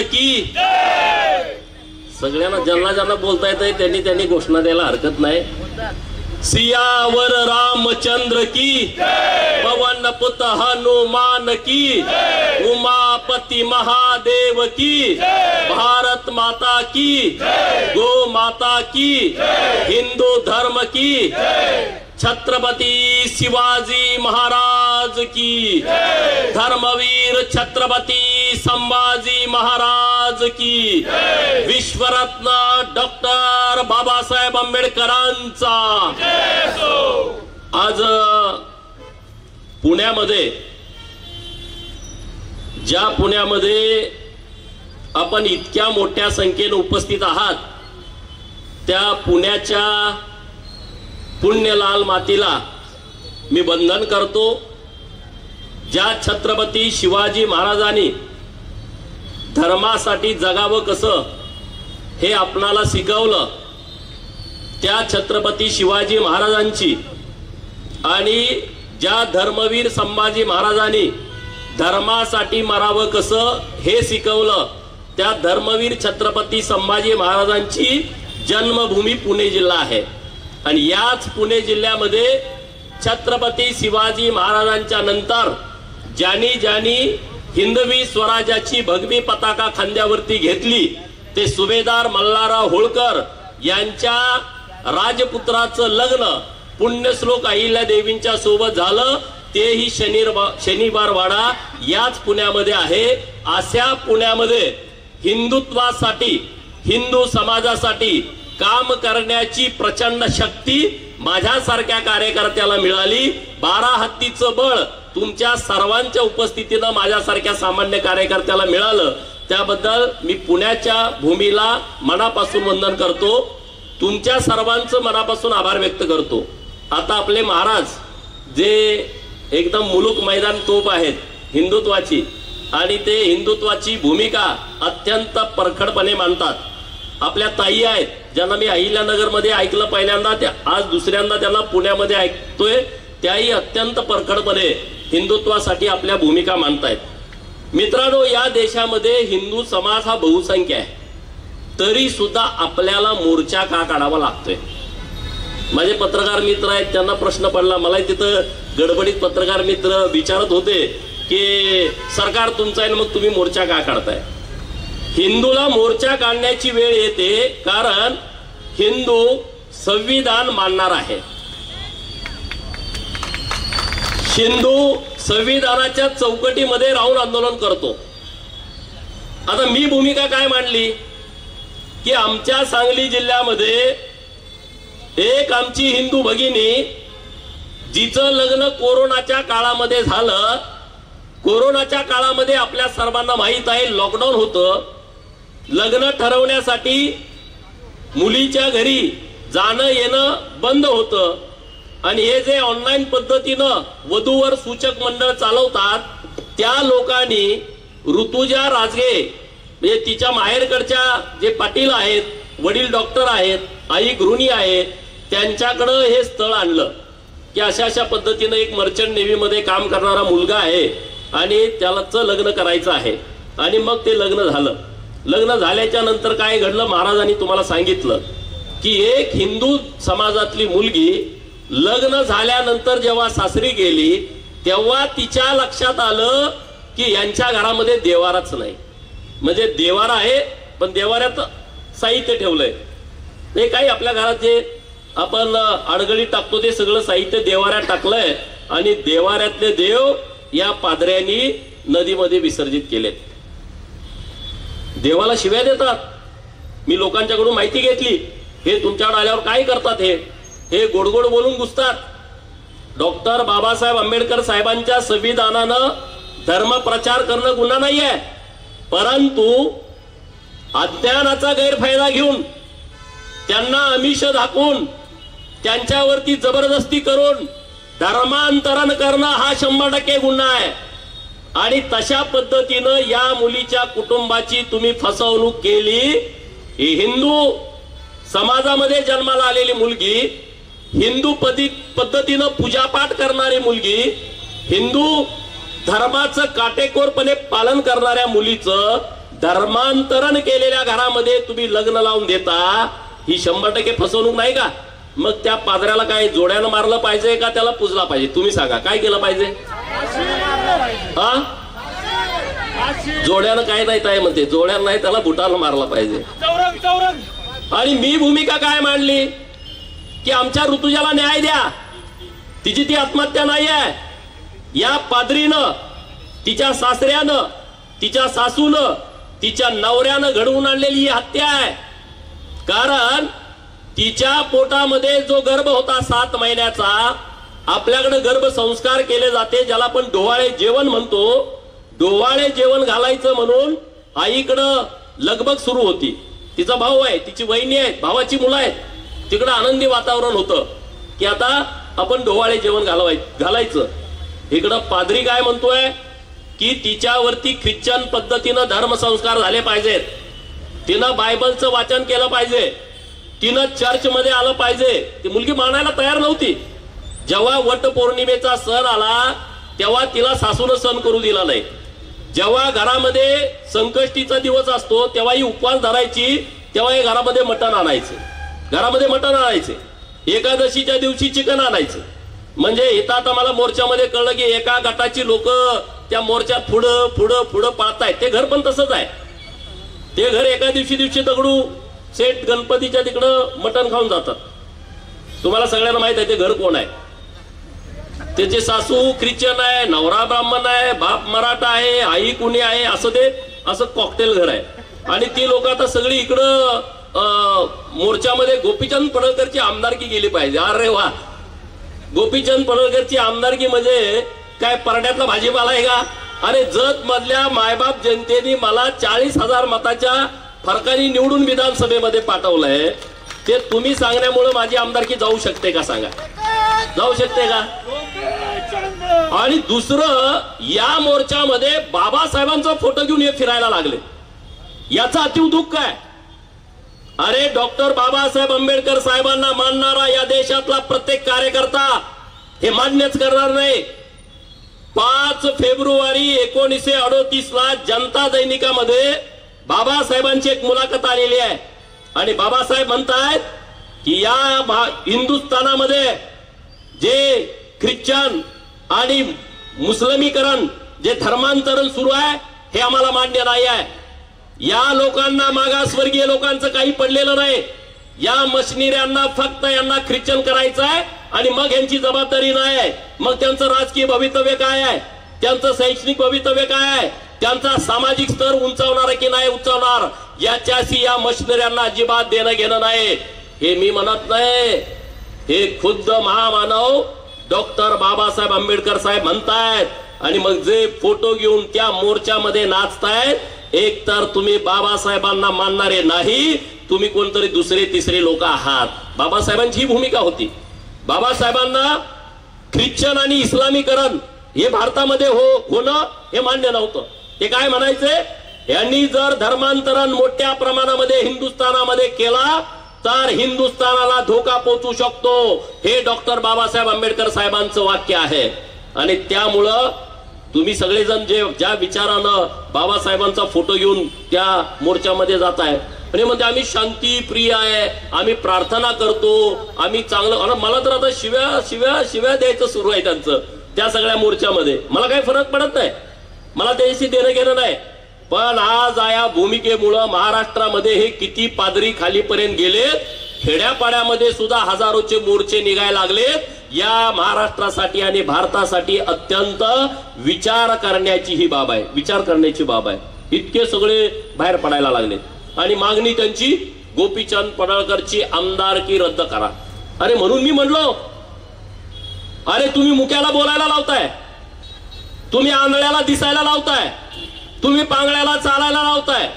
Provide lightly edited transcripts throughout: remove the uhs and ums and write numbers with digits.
की सगळ्यांना ज्यांना ज्यांना बोलता येत त्यांनी घोषणा द्यायला हरकत नाही. सियावर रामचंद्र की पवन पुत हनुमान की उमापति महादेव की भारत माता की गो माता की हिंदू धर्म की छत्रपति शिवाजी महाराज की धर्मवीर छत्रपति संभाजी महाराज की विश्वरत्न डॉक्टर बाबासाहेब आंबेडकरांचा. आज पुण्यामध्ये ज्या पुण्यामध्ये आपण इतक्या मोठ्या संख्येने उपस्थित आहात त्या पुण्याच्या पुण्यलाल मातीला मी वंदन करतो. ज्या छत्रपती शिवाजी महाराजांनी धर्मासाठी जगावं कसं हे आपणाला शिकवलं त्या छत्रपती शिवाजी महाराजांची आणि ज्या धर्मवीर संभाजी महाराजांनी धर्मासाठी मरावं कसं हे शिकवलं त्या धर्मवीर छत्रपती संभाजी महाराजांची जन्मभूमी पुणे जिल्हा आहे. आणि याच पुणे जिल्ह्यामध्ये छत्रपती शिवाजी महाराजांच्या नंतर ज्यांनी हिंदवी स्वराज्याची भगवी पताका खांद्यावरती घेतली ते सुभेदार मल्हारराव होळकर यांच्या राजपुत्राचं लग्न पुण्यश्लोक अहिल्यादेवींच्या सोबत झालं. तेही शनिवार वाडा याच पुण्यामध्ये आहे. अशा पुण्यामध्ये हिंदुत्वासाठी हिंदू समाजासाठी काम करण्याची प्रचंड शक्ती माझ्यासारख्या कार्यकर्त्याला मिळाली. 12 हत्तीचं बळ तुमच्या सर्वांच्या उपस्थितीनं माझ्यासारख्या सामान्य कार्यकर्त्याला मिळालं. त्याबद्दल मी पुण्याच्या भूमीला मनापासून वंदन करतो. तुमच्या सर्वांचं मनापासून आभार व्यक्त करतो. आता आपले महाराज जे एकदम मुलूक मैदान तोप आहेत हिंदुत्वाची आणि ते हिंदुत्वाची भूमिका अत्यंत परखडपणे मांडतात. आपल्या ताई आहेत ज्यांना मी अहिल्यानगर मध्ये ऐकलं पहिल्यांदा, आज दुसऱ्यांदा त्यांना पुण्यामध्ये ऐकतोय. त्याही अत्यंत परखडपणे हिंदुत्वासाठी आपल्या भूमिका मांडतायत. मित्रांनो, या देशामध्ये हिंदू समाज हा बहुसंख्य आहे तरी सुद्धा आपल्याला मोर्चा का काढावा लागतोय. माझे पत्रकार मित्र आहेत त्यांना प्रश्न पडला. मला तिथं गडबडीत पत्रकार मित्र विचारत होते की सरकार तुमचं आहे मग तुम्ही मोर्चा का काढताय. हिंदूला मोर्चा काढण्याची वेळ येते कारण हिंदू संविधान मानणार आहे. हिंदू संविधानाच्या चौकटीमध्ये राहून आंदोलन करतो. आता मी भूमिका काय मांडली की आमच्या सांगली जिल्ह्यामध्ये एक आमची हिंदू भगिनी जिचं लग्न कोरोनाच्या काळामध्ये झालं. कोरोनाच्या काळामध्ये आपल्या सर्वांना माहित आहे लॉकडाऊन होतं. लग्न ठरवण्यासाठी मुलीच्या घरी जाणं येणं बंद होतं आणि हे जे ऑनलाईन पद्धतीनं वधूवर सूचक मंडळ चालवतात त्या लोकांनी ऋतुजा राजगे म्हणजे तिच्या माहेरकडच्या जे पाटील आहेत, वडील डॉक्टर आहेत, आई गृहिणी आहे, त्यांच्याकडं हे स्थळ आणलं की अशा अशा पद्धतीनं एक मर्चंट नेव्हीमध्ये काम करणारा मुलगा आहे आणि त्यालाच लग्न करायचं आहे. आणि मग ते लग्न झालं. लग्न झाल्याच्या नंतर काय घडलं महाराजांनी तुम्हाला सांगितलं की एक हिंदू समाजातली मुलगी लग्न झाल्यानंतर जेव्हा सासरी गेली तेव्हा तिच्या लक्षात आलं की यांच्या घरामध्ये देवाराच नाही. म्हणजे देवारा आहे पण देवाऱ्यात साहित्य ठेवलंय. हे काही आपल्या घरात जे आपण अडगळी टाकतो ते सगळं साहित्य देवाऱ्यात टाकलंय आणि देवाऱ्यातले देव या पादऱ्यांनी नदीमध्ये विसर्जित केले. देवाला शिव्या देतात. मी लोकांच्याकडून माहिती घेतली हे तुमच्याकडे आल्यावर काय करतात. हे गोड गोड बोलून घुसतात. डॉक्टर बाबासाहेब आंबेडकर साहेबांच्या संविधानानं धर्म प्रचार करणं गुन्हा नाहीये परंतु अज्ञानाचा गैरफायदा घेऊन त्यांना आमिष दाखवून त्यांच्यावरती जबरदस्ती करून धर्मांतरण करणं हा 100% गुन्हा आहे. आणि तशा पद्धतीनं या मुलीच्या कुटुंबाची तुम्ही फसवणूक केली. ही हिंदू समाजामध्ये जन्माला आलेली मुलगी, हिंदू पद्धतीनं पूजापाठ करणारी मुलगी, हिंदू धर्माचं काटेकोरपणे पालन करणाऱ्या मुलीचं धर्मांतरण केलेल्या घरामध्ये तुम्ही लग्न लावून देता, ही 100% फसवणूक नाही का? मग त्या पादऱ्याला काय जोड्यानं मारलं पाहिजे का त्याला पुजला पाहिजे? तुम्ही सांगा, काय केलं पाहिजे? हा, जोड्यानं काय नाही काय म्हणते, जोड्यानं नाही त्याला बुटाला मारला पाहिजे. आणि मी भूमिका काय मांडली की आमच्या ऋतुजाला न्याय द्या, तिची ती आत्महत्या नाही आहे. या पादरीनं, तिच्या सासऱ्यानं, तिच्या सासूनं, तिच्या नवऱ्यानं घडवून आणलेली ही हत्या आहे. कारण तिच्या पोटामध्ये जो गर्भ होता 7 महिन्याचा, आपल्याकडे गर्भसंस्कार केले जाते ज्याला आपण डोवाळे जेवण म्हणतो. डोवाळे जेवण घालायचं म्हणून आईकडं लगबग सुरू होती. तिचा भाऊ आहे, तिची वहिनी आहे, भावाची मुलं आहेत. तिकडं आनंदी वातावरण होतं की आता आपण डोवाळे जेवण घालायचं. इकडं पादरी काय म्हणतोय की तिच्यावरती ख्रिश्चन पद्धतीनं धर्मसंस्कार झाले पाहिजेत, तिनं बायबलचं वाचन केलं पाहिजे, तिनं चर्च मध्ये आलं पाहिजे. ती मुलगी मानायला तयार नव्हती. जेव्हा वट पौर्णिमेचा सण आला तेव्हा तिला सासूनं सण करू दिला नाही. जेव्हा घरामध्ये संकष्टीचा दिवस असतो तेव्हा ही उपवास धरायची, तेव्हा हे घरामध्ये मटण आणायचं, घरामध्ये मटण आणायचे. एकादशीच्या दिवशी चिकन आणायचं. म्हणजे इथं आता मला मोर्चामध्ये कळलं की एका गटाची लोक त्या मोर्चात पुढं पुढं पुढं पाळतायत. ते घर पण तसंच आहे. ते घर एका दिवशी दगडू सेठ गणपतीच्या तिकडं मटण खाऊन जातात. तुम्हाला सगळ्यांना माहित आहे ते घर कोण आहे. त्याची सासू ख्रिश्चन आहे, नवरा ब्राह्मण आहे, बाप मराठा आहे, आई कुणी आहे, असं ते असं कॉकटेल घर आहे. आणि ती लोक आता सगळी इकडं मोर्चामध्ये गोपीचंद पडळकरची आमदारकी गेली पाहिजे. अरे वा, गोपीचंद पडळकरची आमदारकी म्हणजे काय परड्यातला भाजीपाला आहे का? अरे जत मधल्या मायबाप जनतेने मला 40,000 मताच्या फरकाने निवडून विधानसभेमध्ये पाठवलंय. ते तुम्ही सांगण्यामुळे माझी आमदारकी जाऊ शकते का? सांगा, जाऊ शकते का? आणि दुसरं, या मोर्चामध्ये बाबासाहेबांचा फोटो घेऊन हे फिरायला लागले. याचा अतीव दुःख आहे. अरे डॉक्टर बाबासाहेब आंबेडकर साहेबांना मानणारा या देशातला प्रत्येक कार्यकर्ता हे मान्यच करणार नाही. 5 फेब्रुवारी 1938 ला जनता दैनिकामध्ये बाबासाहेबांची एक मुलाखत आलेली आहे. आणि बाबासाहेब म्हणतायत की या हिंदुस्थानामध्ये जे ख्रिश्चन आणि मुस्लिमीकरण, जे धर्मांतरण सुरू आहे हे आम्हाला मान्य नाही आहे. या लोकांना, मागासवर्गीय लोकांचं काही पडलेलं नाही. या मशिनऱ्यांना फक्त यांना ख्रिश्चन करायचं आहे आणि मग यांची जबाबदारी नाही आहे. मग त्यांचं राजकीय भवितव्य काय आहे, त्यांचं शैक्षणिक भवितव्य काय आहे, त्यांचा सामाजिक स्तर उंचावणार की नाही उंचावणार, याच्याशी या मशिनऱ्यांना अजिबात देणं घेणं नाही. हे मी म्हणत नाही, हे खुद्द महामानव डॉक्टर बाबासाहेब आंबेडकर साहेब म्हणतायत. आणि मग जे फोटो घेऊन त्या मोर्चामध्ये नाचतायत, एक तर तुम्ही बाबासाहेबांना मानणारे नाही, तुम्ही कोणतरी दुसरे तिसरे लोक आहात. बाबासाहेबांची ही भूमिका होती. बाबासाहेबांना ख्रिश्चन आणि इस्लामीकरण हे भारतामध्ये होणं हे मान्य नव्हतं. ते काय म्हणायचे, यांनी जर धर्मांतरण मोठ्या प्रमाणामध्ये हिंदुस्थानामध्ये केला तर हिंदुस्थानाला धोका पोहोचू शकतो. हे डॉक्टर बाबासाहेब आंबेडकर साहेबांचं वाक्य आहे. आणि त्यामुळं तुम्ही सगळेजण ज्या विचारानं बाबासाहेबांचा फोटो घेऊन त्या मोर्चामध्ये जात आहे, आणि म्हणजे आम्ही शांती प्रिय आहे, आम्ही प्रार्थना करतो, आम्ही चांगलं. मला तर आता शिव्या शिव्या शिव्या द्यायचं सुरू आहे त्यांचं त्या सगळ्या मोर्चामध्ये. मला काही फरक पडत नाही, मला त्याशी देणं घेणं नाही. पण आज या भूमिकेमुळं महाराष्ट्रामध्ये हे किती पादरी खालीपर्यंत गेले. खेड्यापाड्यामध्ये सुद्धा हजारोचे मोर्चे निघायला लागलेत. या महाराष्ट्रासाठी आणि भारतासाठी अत्यंत विचार करण्याची ही बाब आहे, विचार करण्याची बाब आहे. इतके सगळे बाहेर पडायला लागले. आणि मागणी त्यांची, गोपीचंद पडळकरची आमदारकी रद्द करा. अरे म्हणून मी म्हणलो, अरे तुम्ही मुक्याला बोलायला लावताय, तुम्ही आंधळ्याला दिसायला लावताय, तुम्ही पांगळ्याला चालायला लावताय,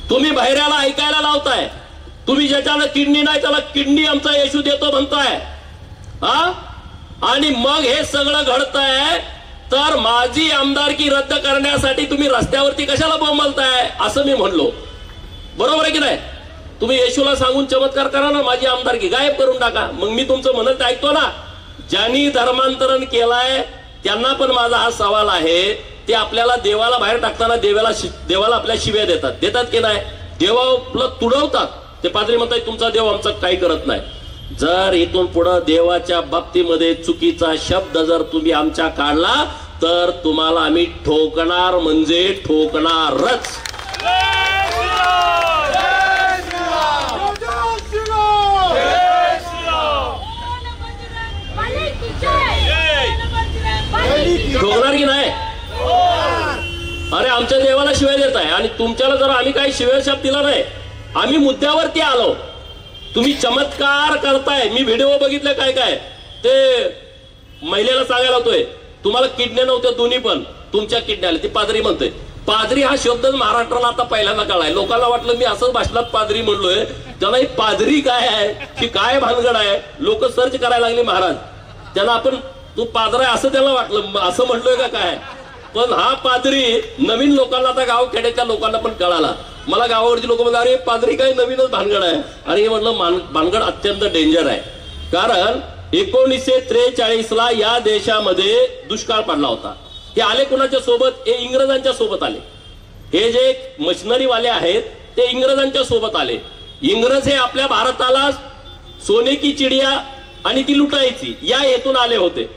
तुम्ही बहिऱ्याला ऐकायला लावताय, तुम्ही ज्याच्याला किडनी नाही त्याला किडनी आमचा येशू देतो म्हणताय. आणि मग हे सगळं घडतंय तर माझी आमदारकी रद्द करण्यासाठी तुम्ही रस्त्यावरती कशाला बोंबलताय असं मी म्हणलो. बरोबर आहे की नाही? तुम्ही येशूला सांगून चमत्कार करा ना, माझी आमदारकी गायब करून टाका. मग मी तुमचं म्हणत ऐकतो ना. ज्यांनी धर्मांतरण केलाय त्यांना पण माझा हा सवाल आहे, ते आपल्याला देवाला बाहेर टाकताना देवाला आपल्या शिव्या देतात की नाही? देवाला तुडवतात. ते पाद्री म्हणतात तुमचा देव आमचा काही करत नाही. जर इथून पुढे देवाच्या बाबतीमध्ये चुकीचा शब्द जर तुम्ही आमच्या काढला तर तुम्हाला आम्ही ठोकणार म्हणजे ठोकणारच. ठोकणार की नाही? अरे आमच्या देवाला शिवाय देत आहे आणि तुमच्याला जर आम्ही काही शिवाय शब्द दिला नाही, आम्ही मुद्द्यावरती आलो. तुम्ही चमत्कार करताय. मी व्हिडिओ बघितले काय काय ते महिलेला सांगायला होतोय तुम्हाला किडण्या नव्हत्या दोन्ही पण तुमच्या किडण्या आल्या. ती पादरी म्हणतोय. पादरी हा शब्द महाराष्ट्राला आता पहिल्यांदा कळाय. लोकांना वाटलं मी असंच भाषणात पादरी म्हणलोय, त्यांना ही पादरी काय आहे की काय भानगड आहे. लोक सर्च करायला लागले महाराज. त्यांना आपण तू पादरा आहे असं त्याला वाटलं, असं म्हणलोय का काय. पण हा पादरी नवीन लोकांना आता गाव खेड्याच्या लोकांना पण कळाला. मला गावावरची लोक म्हणतात अरे पादरी काय नवीनच भानगड आहे. आणि हे म्हटलं भानगड अत्यंत डेंजर आहे. कारण 1943ला या देशामध्ये दुष्काळ पडला होता. हे आले कुणाच्या सोबत? हे इंग्रजांच्या सोबत आले. हे जे मशिनरी वाले आहेत ते इंग्रजांच्या सोबत आले. इंग्रज हे आपल्या भारताला सोने की चिडिया आणि ती लुटायची या हेतून आले होते.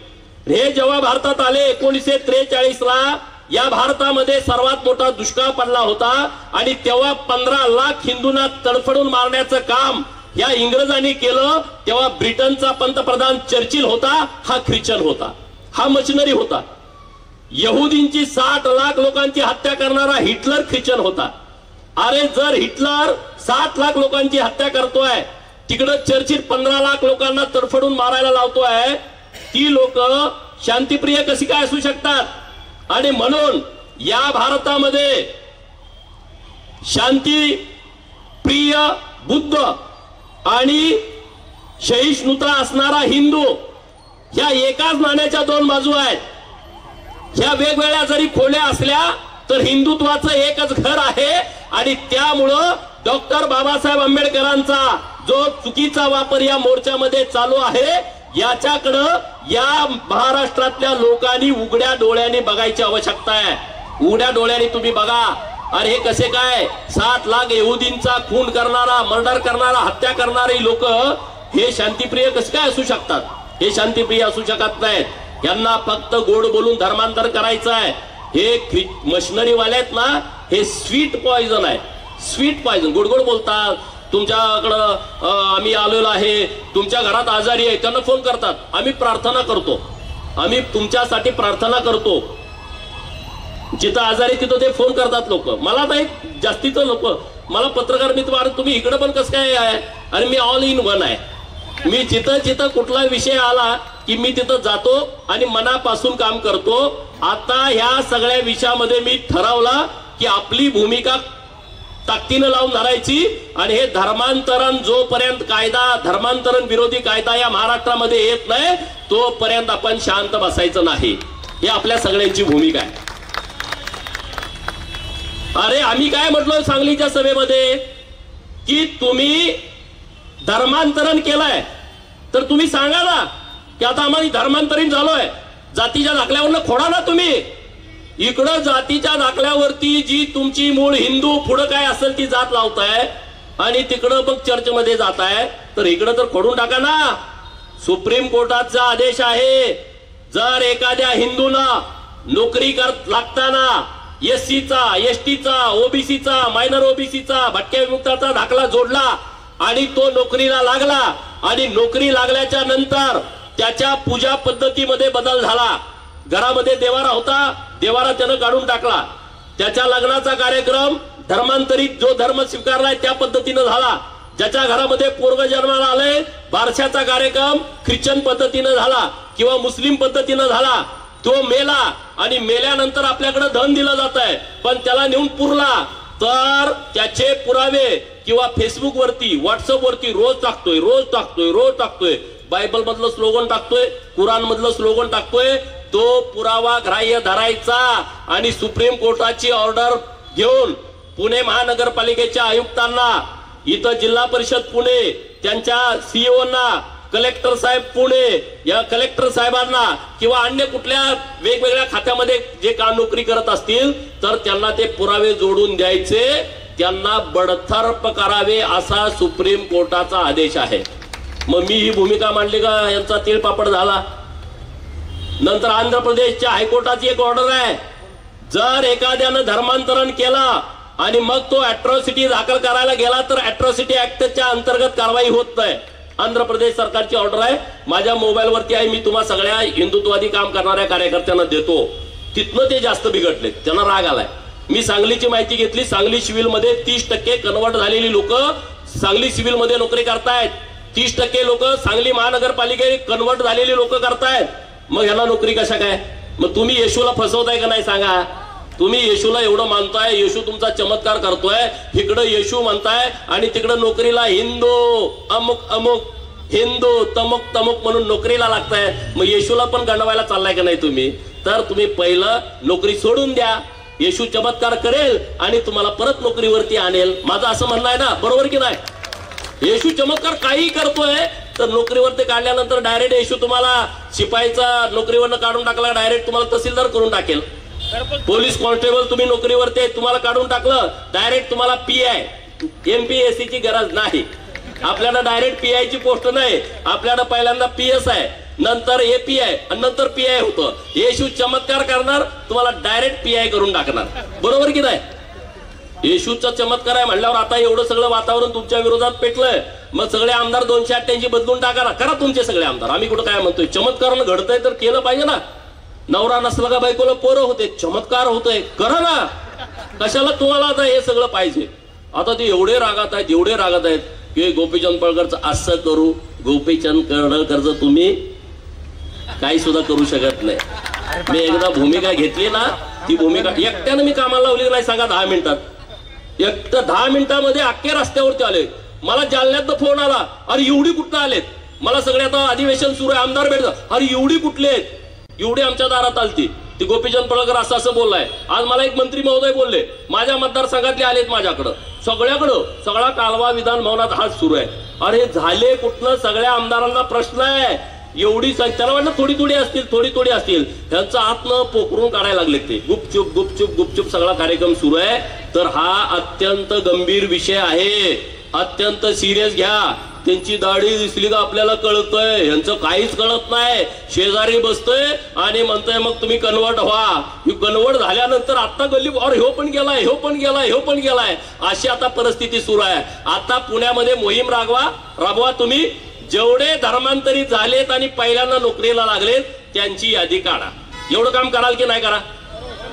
हे जेव्हा भारतात आले 1943ला या भारतामध्ये सर्वात मोठा दुष्काळ पडला होता आणि तेव्हा 15 लाख हिंदूंना तडफडून मारण्याचं काम या इंग्रजांनी केलं. तेव्हा ब्रिटनचा पंतप्रधान चर्चिल होता, हा ख्रिश्चन होता, हा मशिनरी होता. यहुदींची 60 लाख लोकांची हत्या करणारा हिटलर ख्रिश्चन होता. अरे जर हिटलर 60 लाख लोकांची हत्या करतोय, तिकडं चर्चिल 15 लाख लोकांना तडफडून मारायला लावतोय, ती लोक शांतीप्रिय कशी काय असू शकतात? आणि म्हणून या भारतामध्ये शांती प्रिय बुद्ध आणि सहिष्णुता असणारा हिंदू ह्या एकाच नाण्याच्या दोन बाजू आहेत. ह्या वेगवेगळ्या जरी खोल्या असल्या तर हिंदुत्वाचं एकच घर आहे. आणि त्यामुळं डॉक्टर बाबासाहेब आंबेडकरांचा जो चुकीचा वापर या मोर्चामध्ये चालू आहे याच्याकडं या महाराष्ट्रातल्या लोकांनी उघड्या डोळ्यांनी बघायची आवश्यकता आहे. उघड्या डोळ्यांनी तुम्ही बघा. अरे हे कसे काय 60 लाख यहुदींचा खून करणारा, मर्डर करणारा, हत्या करणारे लोक हे शांतीप्रिय कसे काय असू शकतात? हे शांतीप्रिय असू शकत नाहीत. यांना फक्त गोड बोलून धर्मांतर करायचं आहे. हे मशिनरी वाले आहेत ना, हे स्वीट पॉइझन आहे. स्वीट पॉइझन, गोड गोड बोलतात. तुमच्याकडं आम्ही आलेलो आहे, तुमच्या घरात आजारी आहे, त्यांना फोन करतात आम्ही प्रार्थना करतो, आम्ही तुमच्यासाठी प्रार्थना करतो. जिथं आजारी तिथं ते फोन करतात लोक. मला नाही जास्तीचं लोक मला पत्रकार मित्र तुम्ही इकडे पण कसं काय आहे? आणि मी ऑल इन वन आहे. मी जिथं कुठला विषय आला की मी तिथं जातो आणि मनापासून काम करतो. आता ह्या सगळ्या विषयामध्ये मी ठरवलं की आपली भूमिका ताकदीनं लावून धरायची. आणि हे धर्मांतरण जोपर्यंत कायदा, धर्मांतरण विरोधी कायदा या महाराष्ट्रामध्ये येत नाही तोपर्यंत आपण शांत बसायचं नाही. हे आपल्या सगळ्यांची भूमिका आहे. अरे आम्ही काय म्हटलोय सांगलीच्या सभेमध्ये की तुम्ही धर्मांतरण केलंय तर तुम्ही सांगा ना की आता आम्हाला धर्मांतरित झालोय. जातीच्या दाखल्यावरनं खोडा ना तुम्ही. इकडं जातीच्या दाखल्यावरती जी तुमची मूळ हिंदू पुढं काय असेल ती जात लावताय आणि तिकडं मग चर्चमध्ये जाताय, तर इकडं तर खोडून टाका ना. सुप्रीम कोर्टाचा आदेश आहे, जर एखाद्या हिंदूला नोकरी लागताना एससीचा, एसटीचा, ओबीसीचा, मायनर ओबीसीचा, भटक्या विमुक्ताचा दाखला जोडला आणि तो नोकरीला लागला आणि नोकरी लागल्याच्या नंतर त्याच्या पूजा पद्धतीमध्ये बदल झाला. घरामध्ये देवारा होता, देवारा त्यानं काढून टाकला. त्याच्या लग्नाचा कार्यक्रम धर्मांतरित जो धर्म स्वीकारलाय त्या पद्धतीनं झाला. ज्याच्या घरामध्ये पोरग जन्माला आलंय बारशाचा कार्यक्रम ख्रिश्चन पद्धतीनं झाला किंवा मुस्लिम पद्धतीनं झाला. तो मेला आणि मेल्यानंतर आपल्याकडे धन दिलं जात आहे, पण त्याला नेऊन पुरला तर त्याचे पुरावे किंवा फेसबुक वरती, व्हॉट्सअप वरती रोज टाकतोय. बायबल मधलं स्लोगन टाकतोय, कुराण मधलं स्लोगन टाकतोय. तो पुरावा ग्राह्य धरायचा आणि सुप्रीम कोर्टाची ऑर्डर घेऊन पुणे महानगरपालिकेच्या आयुक्तांना, इथं जिल्हा परिषद पुणे त्यांच्या सीईओना कलेक्टर साहेब पुणे या कलेक्टर साहेबांना किंवा अन्य कुठल्या वेगवेगळ्या खात्यामध्ये जे काम नोकरी करत असतील तर त्यांना ते पुरावे जोडून द्यायचे, त्यांना बडतर्फ करावे असा सुप्रीम कोर्टाचा आदेश आहे. मग मी ही भूमिका मांडली का यांचा तिळपापड झाला. नंतर आंध्र प्रदेशच्या हायकोर्टाची एक ऑर्डर आहे, जर एखाद्यानं धर्मांतरण केलं आणि मग तो अॅट्रॉसिटी दाखल करायला गेला तर अॅट्रॉसिटी ऍक्टच्या अंतर्गत कारवाई होत नाही. आंध्र प्रदेश सरकारची ऑर्डर आहे, माझ्या मोबाईलवरती आहे, मी तुम्हा सगळ्या हिंदुत्ववादी काम करणाऱ्या कार्यकर्त्यांना देतो. तिथनं ते जास्त बिघडले, त्यांना राग आलाय. मी सांगलीची माहिती घेतली, सांगली सिव्हिल मध्ये 30% कन्वर्ट झालेली लोक सांगली सिव्हिल मध्ये नोकरी करतायत. 30% लोक सांगली महानगरपालिकेत कन्वर्ट झालेली लोक करतायत. मग ह्याला नोकरी कशा काय? मग तुम्ही येशूला फसवताय का नाही सांगा. तुम्ही येशूला एवढं मानताय, येशू तुमचा चमत्कार करतोय, इकडं येशू म्हणताय आणि तिकडं नोकरीला हिंदू अमुक अमुक हिंदू तमुक तमुक म्हणून नोकरीला लागताय. मग येशूला पण गंडवायला चाललाय का नाही तुम्ही? तर तुम्ही पहिलं नोकरी सोडून द्या, येशू चमत्कार करेल आणि तुम्हाला परत नोकरीवरती आणेल. माझं असं म्हणणं आहे ना, बरोबर की नाही? येशू चमत्कार काही करतोय तर नोकरीवरती काढल्यानंतर डायरेक्ट येशू तुम्हाला शिपाईचा नोकरीवरनं काढून टाकला, डायरेक्ट तुम्हाला तहसीलदार करून टाकेल. पोलीस कॉन्स्टेबल तुम्ही नोकरीवरती तुम्हाला काढून टाकलं, डायरेक्ट तुम्हाला पीआय एमपीएससी ची गरज नाही. आपल्याला डायरेक्ट पीआय ची पोस्ट नाही, आपल्याला पहिल्यांदा पीएस आहे, नंतर एपीआय आणि नंतर पीआय होतं. येशू चमत्कार करणार, तुम्हाला डायरेक्ट पीआय करून टाकणार. बरोबर की नाही? येशूचा चमत्कार आहे म्हणल्यावर आता एवढं सगळं वातावरण तुमच्या विरोधात पेटलंय, मग सगळे आमदार 288 बदलून टाका ना, करा तुमचे सगळे आमदार. आम्ही कुठं काय म्हणतोय, चमत्कार घडतंय तर केलं पाहिजे ना. नवरा नसला का बायकोला पोरं होते, चमत्कार होतोय, करा ना. कशाला तुम्हाला आता हे सगळं पाहिजे? आता ते एवढे रागात आहेत, एवढे रागात आहेत की गोपीचंद पडळकरचं असं करू. गोपीचंद पडळकरचं तुम्ही काही सुद्धा करू शकत नाही. मी एकदा भूमिका घेतली ना, ती भूमिका एकट्यानं मी कामाला लावली नाही सांगा. 10 मिनिटात, एक 10 मिनिटांमध्ये अख्खे रस्त्यावरती आले. मला जालन्यात फोन आला, अरे एवढी कुठं आलेत? मला सगळे आता अधिवेशन सुरू आहे, आमदार भेटतात, अरे एवढी कुठले आहेत? एवढी आमच्या दारात आलती. ती गोपीचंद पडळकर असं असं बोललाय. आज मला एक मंत्री महोदय बोलले, माझ्या मतदारसंघातले आलेत माझ्याकडं, सगळ्याकडं सगळा कालवा विधान भवनात हात सुरू आहे. अरे झाले कुठनं? सगळ्या आमदारांना प्रश्न आहे. एवढी त्याला वाटलं थोडी थोडी असतील, थोडी थोडी असतील, त्यांचा हातनं पोखरून काढायला लागले. ते गुपचूप गुपचूप गुपचूप सगळा कार्यक्रम सुरू आहे. तर हा अत्यंत गंभीर विषय आहे, अत्यंत सिरियस घ्या. त्यांची दाढी दिसली का आपल्याला कळतंय, यांचं काहीच कळत नाही. शेजारी बसतोय आणि म्हणतोय मग तुम्ही कन्वर्ट व्हा. कन्वर्ट झाल्यानंतर आता गल्ली और ह्यो पण गेलाय, ह्यो पण गेलाय, ह्यो पण गेलाय, अशी आता परिस्थिती सुरू आहे. आता पुण्यामध्ये मोहीम राबवा तुम्ही. जेवढे धर्मांतरित झालेत आणि पहिल्यांदा नोकरीला लागलेत त्यांची यादी काढा. एवढं काम कराल की नाही करा?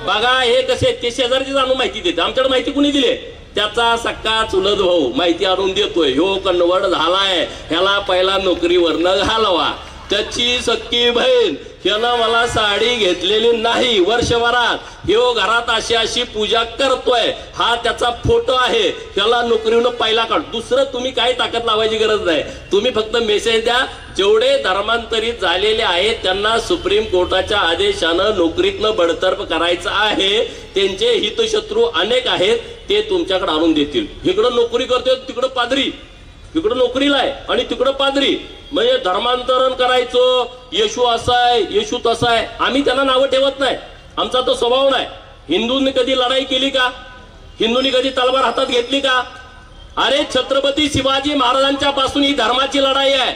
बघा हे कसे ते शेजारची जाणून माहिती देते. आमच्याकडे माहिती कुणी दिली? त्याचा सक्का चुलत भाऊ माहिती आणून देतोय, ह्यो कन्वर्ट झालाय, ह्याला पहिला नोकरीवरनं घालवा. त्याची सक्की बहीण, ह्यानं मला साडी घेतलेली नाही वर्षभरात, ह्यो घरात अशी अशी पूजा करतोय, हा त्याचा फोटो आहे, ह्याला नोकरीवरनं पहिला काढ. दुसरं तुम्ही काही ताकद लावायची गरज नाही. तुम्ही फक्त मेसेज द्या, जेवढे धर्मांतरित झालेले आहेत त्यांना सुप्रीम कोर्टाच्या आदेशानं नोकरीतनं बडतर्फ करायचं आहे. त्यांचे हितशत्रू अनेक आहेत, ते तुमच्याकडे आणून देतील. इकडं नोकरी करतोय, तिकडं पादरी, इकडं नोकरीला आहे आणि तिकडं पादरी. म्हणजे धर्मांतरण करायचं, येशू असा आहे, येशू तसा आहे. आम्ही त्यांना नावं ठेवत नाही, आमचा तो स्वभाव नाही. हिंदूंनी कधी लढाई केली का? हिंदूंनी कधी तलवार हातात घेतली का? अरे छत्रपती शिवाजी महाराजांच्या पासून ही धर्माची लढाई आहे.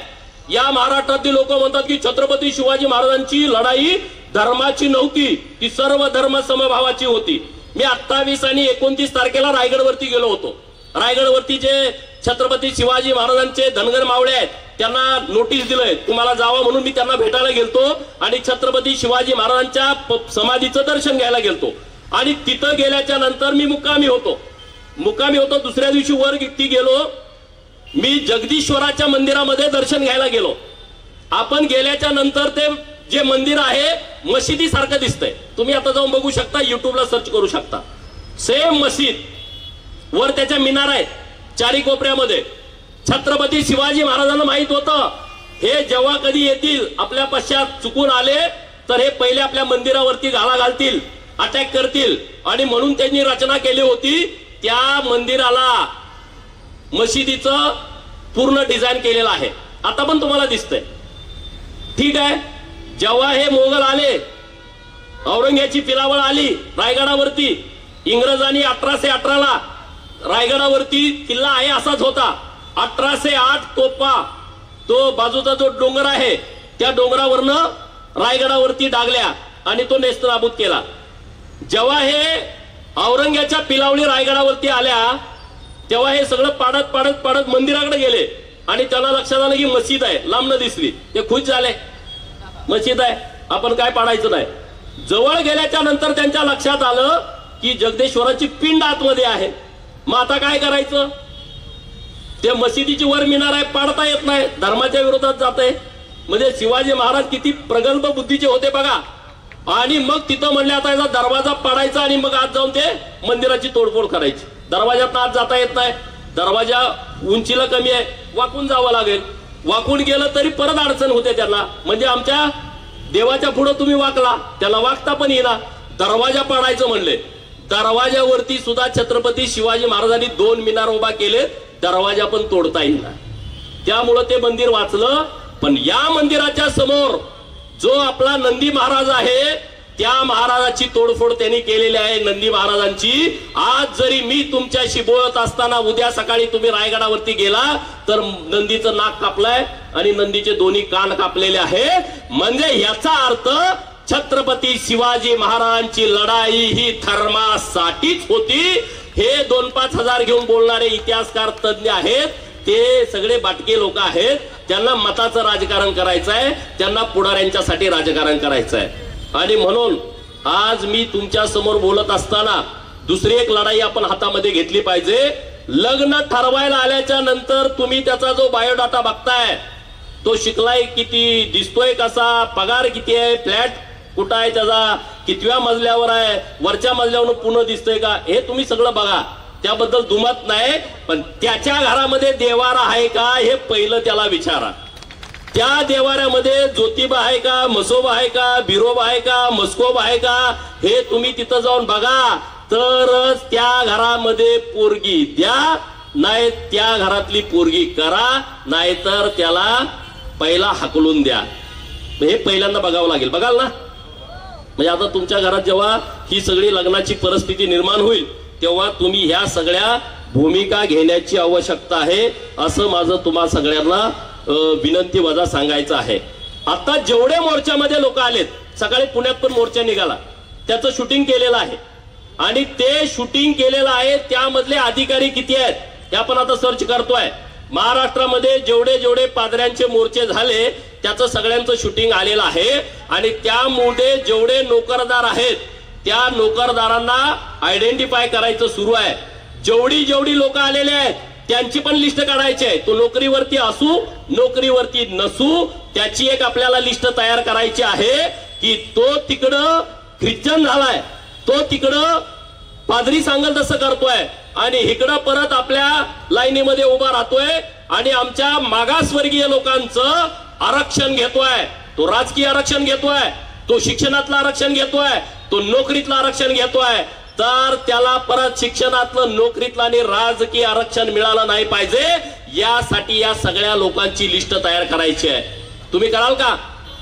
या महाराष्ट्रातील लोक म्हणतात की छत्रपती शिवाजी महाराजांची लढाई धर्माची नव्हती, ती सर्व धर्म समभावाची होती. मी 28 आणि 29 तारखेला रायगडवरती गेलो होतो. रायगडवरती जे छत्रपती शिवाजी महाराजांचे धनगर मावळे आहेत त्यांना नोटीस दिलंय तुम्हाला जावा म्हणून. मी त्यांना भेटायला गेलतो आणि छत्रपती शिवाजी महाराजांच्या समाधीचं दर्शन घ्यायला गेलतो. आणि तिथं गेल्याच्या नंतर मी मुक्कामी होतो. दुसऱ्या दिवशी वर ती गेलो, मी जगदीश्वराच्या मंदिरामध्ये दर्शन घ्यायला गेलो. आपण गेल्याच्या नंतर ते जे मंदिर आहे मशिदी सारखं दिसतंय. तुम्ही आता जाऊन बघू शकता, युट्यूबला सर्च करू शकता. सेम मशीद, वर त्याच्या मिनार आहेत चारी कोपऱ्यामध्ये. छत्रपती शिवाजी महाराजांना माहित होतं हे जेव्हा कधी येतील आपल्या पश्चात चुकून आले तर हे पहिले आपल्या मंदिरावरती घाला घालतील, अटॅक करतील. आणि म्हणून त्यांनी रचना केली होती, त्या मंदिराला मशिदीचं पूर्ण डिझाईन केलेलं आहे. आता पण तुम्हाला दिसतंय. ठीक आहे, जेव्हा हे मोगल आले, औरंग्याची पिलावळ आली रायगडावरती, इंग्रजांनी 1818ला रायगडावरती किल्ला आहे असाच होता. 1808 तोफा, तो बाजूचा जो डोंगर आहे त्या डोंगरावरनं रायगडावरती डागल्या आणि तो नेस्तनाबूत केला. जेव्हा हे औरंग्याच्या पिलावळी रायगडावरती आल्या तेव्हा हे सगळं पाडत पाडत पाडत मंदिराकडे गेले आणि त्याला लक्षात आलं की मस्जिद आहे, लांब न दिसली. ते खुश झाले, मस्जिद आहे, आपण काय पाडायचं नाही. जवळ गेल्याच्या नंतर त्यांच्या लक्षात आलं की जगदेश्वराची पिंड आतमध्ये आहे. मग आता काय करायचं? ते मशिदीची वर मिनार आहे, पाडता येत नाही, धर्माच्या विरोधात जात आहे. म्हणजे शिवाजी महाराज किती प्रगल्भ बुद्धीचे होते बघा. आणि मग तिथं म्हणले आता याचा दरवाजा पाडायचा आणि मग आत जाऊन ते मंदिराची तोडफोड करायची. दरवाजात आत जाता येत नाही, दरवाजा उंचीला कमी आहे, वाकून जावं लागेल. वाकून गेलं तरी परत अडचण होते त्यांना. म्हणजे आमच्या देवाच्या पुढे तुम्ही वाकला, त्याला वाकता पण येणार. दरवाजा पाडायचं म्हणले, दरवाजावरती सुद्धा छत्रपती शिवाजी महाराजांनी 2 मिनार उभा केले, दरवाजा पण तोडता येईना. त्यामुळं ते मंदिर वाचलं. पण या मंदिराच्या समोर जो आपला नंदी महाराज आहे त्या महाराजाची तोडफोड त्यांनी केलेली आहे. नंदी महाराजांची आज जरी मी तुमच्याशी बोलत असताना उद्या सकाळी तुम्ही रायगडावरती गेला तर नंदीचं नाक कापलंय आणि नंदीचे दोन्ही कान कापलेले आहेत. म्हणजे याचा अर्थ छत्रपती शिवाजी महाराजांची लढाई ही धर्मासाठीच होती. हे 2-5 हजार घेऊन बोलणारे इतिहासकार तज्ञ आहेत, ते सगळे बाटके लोक आहेत. त्यांना मताचं राजकारण करायचं आहे, त्यांना पुढाऱ्यांच्यासाठी राजकारण करायचं आहे. आणि म्हणून आज मी तुमच्या समोर बोलत असताना दुसरी एक लढाई आपण हातामध्ये घेतली पाहिजे. लग्न ठरवायला आल्याच्या नंतर तुम्ही त्याचा जो बायोडाटा बघताय, तो शिकलाय किती, दिसतोय कसा, पगार किती आहे, फ्लॅट कुठं आहे, त्याचा कितव्या मजल्यावर आहे, वरच्या मजल्यावर पुन्हा दिसतोय का, हे तुम्ही सगळं बघा. त्याबद्दल दुमत नाही, पण त्याच्या घरामध्ये देवारा आहे का हे पहिलं त्याला विचारा. त्या देवाऱ्यामध्ये ज्योतिबा आहे का, मसोबा आहे का, बिरोबा आहे का, मस्कोब आहे का, हे तुम्ही तिथं जाऊन बघा. तरच त्या घरामध्ये पोरगी द्या, नाही त्या घरातली पोरगी करा, नाहीतर त्याला पहिला हकलून द्या. हे पहिल्यांदा बघावं लागेल. बघाल ना? म्हणजे आता तुमच्या घरात जेव्हा ही सगळी लग्नाची परिस्थिती निर्माण होईल तेव्हा तुम्ही ह्या सगळ्या भूमिका घेण्याची आवश्यकता आहे, असं माझं तुम्हा सगळ्यांना विनंती वजा सांगायचं आहे. आता जेवढे मोर्चामध्ये लोक आलेत, सकाळी पुण्यात पण मोर्चा निघाला, त्याचं शूटिंग केलेलं आहे आणि ते शूटिंग केलेलं आहे. त्यामधले अधिकारी किती आहेत हे आपण आता सर्च करतोय. महाराष्ट्रामध्ये जेवढे जेवढे पादऱ्यांचे मोर्चे झाले त्याचं सगळ्यांचं शूटिंग आलेलं आहे. आणि त्यामुळे जेवढे नोकरदार आहेत त्या नोकरदारांना आयडेंटिफाय करायचं सुरू आहे. जेवढी जेवढी लोक आलेले आहेत त्यांची पण लिस्ट काढायची आहे. तो नोकरीवरती असू नोकरीवरती नसू, त्याची एक आपल्याला लिस्ट तयार करायची आहे की तो तिकडं ख्रिश्चन झालाय, तो तिकडं पादरी सांगल तसं करतोय आणि इकडं परत आपल्या लाईनीमध्ये उभा राहतोय आणि आमच्या मागासवर्गीय लोकांचं आरक्षण घेतोय. तो राजकीय आरक्षण घेतोय, तो शिक्षणातलं आरक्षण घेतोय, तो नोकरीतलं आरक्षण घेतोय. तर त्याला परत शिक्षणातलं, नोकरीतलं आणि राजकीय आरक्षण मिळालं नाही पाहिजे. यासाठी या सगळ्या लोकांची लिस्ट तयार करायची आहे. तुम्ही कराल का?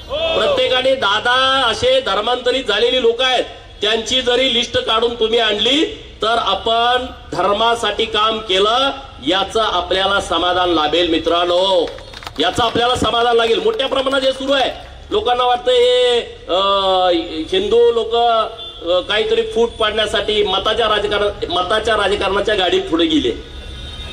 प्रत्येकाने 10 असे धर्मांतरित झालेली लोक आहेत, त्यांची जरी लिस्ट काढून तुम्ही आणली तर आपण धर्मासाठी काम केलं याचं आपल्याला समाधान लाभेल. मित्रांनो, याचं आपल्याला समाधान लागेल. मोठ्या प्रमाणात हे सुरू आहे. लोकांना वाटतं हे हिंदू लोक काहीतरी फूट पाडण्यासाठी मताच्या राजकारणाच्या गाडीत पुढे गेले.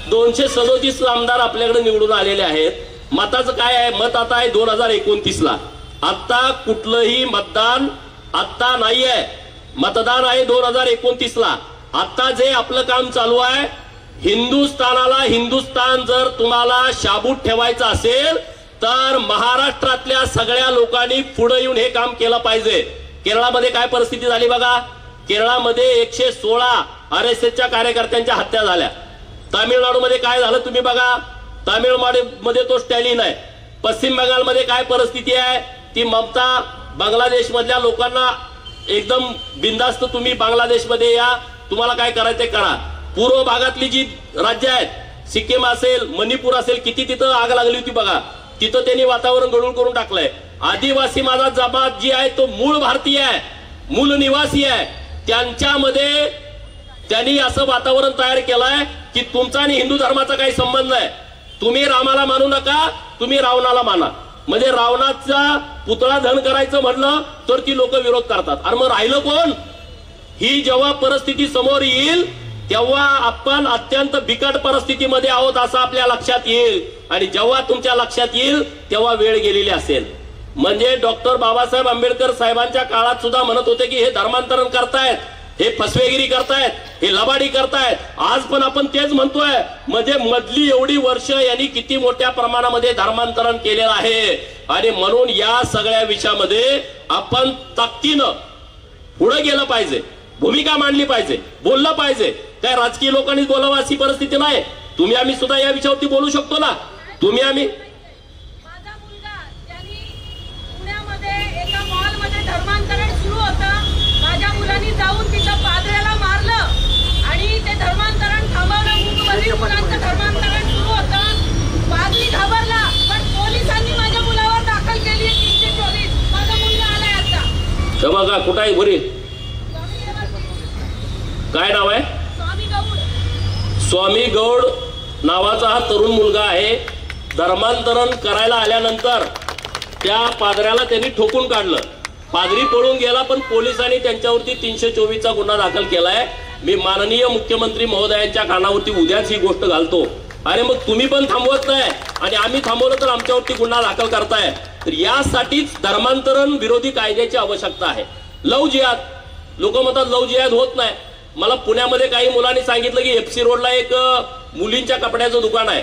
237 आमदार आपल्याकडे निवडून आलेले आहेत. मताचं काय आहे? मत आता आहे 2029ला. आता कुठलंही मतदान आता नाही आहे, मतदान आहे 2029ला. आता जे आपलं काम चालू आहे, हिंदुस्थानाला, हिंदुस्थान जर तुम्हाला शाबूत ठेवायचं असेल तर महाराष्ट्रातल्या सगळ्या लोकांनी पुढे येऊन हे काम केलं पाहिजे. केरळामध्ये काय परिस्थिती झाली बघा. केरळामध्ये 116 RSSच्या कार्यकर्त्यांच्या हत्या झाल्या. तामिळनाडूमध्ये काय झालं तुम्ही बघा. तामिळनाडूमध्ये तो स्टॅलिन आहे. पश्चिम बंगालमध्ये काय परिस्थिती आहे, ती ममता. बांगलादेश मधल्या लोकांना एकदम बिनधास्त तुम्ही बांगलादेशमध्ये या, तुम्हाला काय करायचंय करा. पूर्व भागातली जी राज्य आहेत, सिक्कीम असेल, मणिपूर असेल, किती तिथं आग लागली होती बघा. तिथं त्यांनी वातावरण गढूळ करून टाकलंय. आदिवासी माझा जमात जी आहे तो मूळ भारतीय आहे, मूळ निवासी आहे. त्यांच्यामध्ये त्यांनी असं वातावरण तयार केलंय की तुमचा आणि हिंदू धर्माचा काही संबंध नाही. तुम्ही रामाला मानू नका, तुम्ही रावणाला माना. म्हणजे रावणाचा पुतळा दहन करायचं म्हणलं तर ती लोक विरोध करतात. आणि मग राहिलं कोण? ही जेव्हा परिस्थिती समोर येईल तेव्हा आपण अत्यंत बिकट परिस्थितीमध्ये आहोत असं आपल्या लक्षात येईल. आणि जेव्हा तुमच्या लक्षात येईल तेव्हा वेळ गेलेली असेल. म्हणजे डॉक्टर बाबासाहेब आंबेडकर साहेबांच्या काळात सुद्धा म्हणत होते की हे धर्मांतरण करतायत, हे फसवेगिरी करतायत, हे लबाडी करतायत. आज पण आपण तेच म्हणतोय. म्हणजे मधली एवढी वर्ष यांनी किती मोठ्या प्रमाणामध्ये धर्मांतरण केलेलं आहे. आणि म्हणून या सगळ्या विषयामध्ये आपण ताकदीनं पुढे गेलं पाहिजे, भूमिका मांडली पाहिजे, बोललं पाहिजे. काय राजकीय लोकांनीच बोलावं अशी परिस्थिती नाही. तुम्ही आम्ही सुद्धा या विषयावरती बोलू शकतो ना. तुम्ही आम्ही माझा मुलगा त्यांनी पुण्यामध्ये एका मॉलमध्ये धर्मांतरण सुरू होतं. माझ्या मुलांनी जाऊन तिच्या पादऱ्याला मारलं आणि ते धर्मांतरण थांबवलं. मुंबईमध्ये मुलांचं धर्मांतरण सुरू होतं. पादरी घाबरला पण पोलिसांनी माझ्या मुलावर दाखल केली 324. माझा मुलगा आलाय आता. हे बघा कुठं आहे बरी, काय नाव आहे? स्वामी गौड. स्वामी गौड नावाचा हा तरुण मुलगा आहे. धर्मांतरण करायला आल्यानंतर त्या पादऱ्याला त्यांनी ठोकून काढलं. पादरी पळून गेला पण पोलिसांनी त्यांच्यावरती 324चा गुन्हा दाखल केलाय. मी माननीय मुख्यमंत्री महोदयांच्या कानावरती उद्याच ही गोष्ट घालतो. अरे मग तुम्ही पण थांबवत नाही आणि आम्ही थांबवलं तर आमच्यावरती गुन्हा दाखल करताय. तर यासाठीच धर्मांतरण विरोधी कायद्याची आवश्यकता आहे. लव जिहाद, लोक म्हणतात लव जिहाद होत नाही. मला पुण्यामध्ये काही मुलांनी सांगितलं की एफसी रोडला एक मुलींच्या कपड्याचं दुकान आहे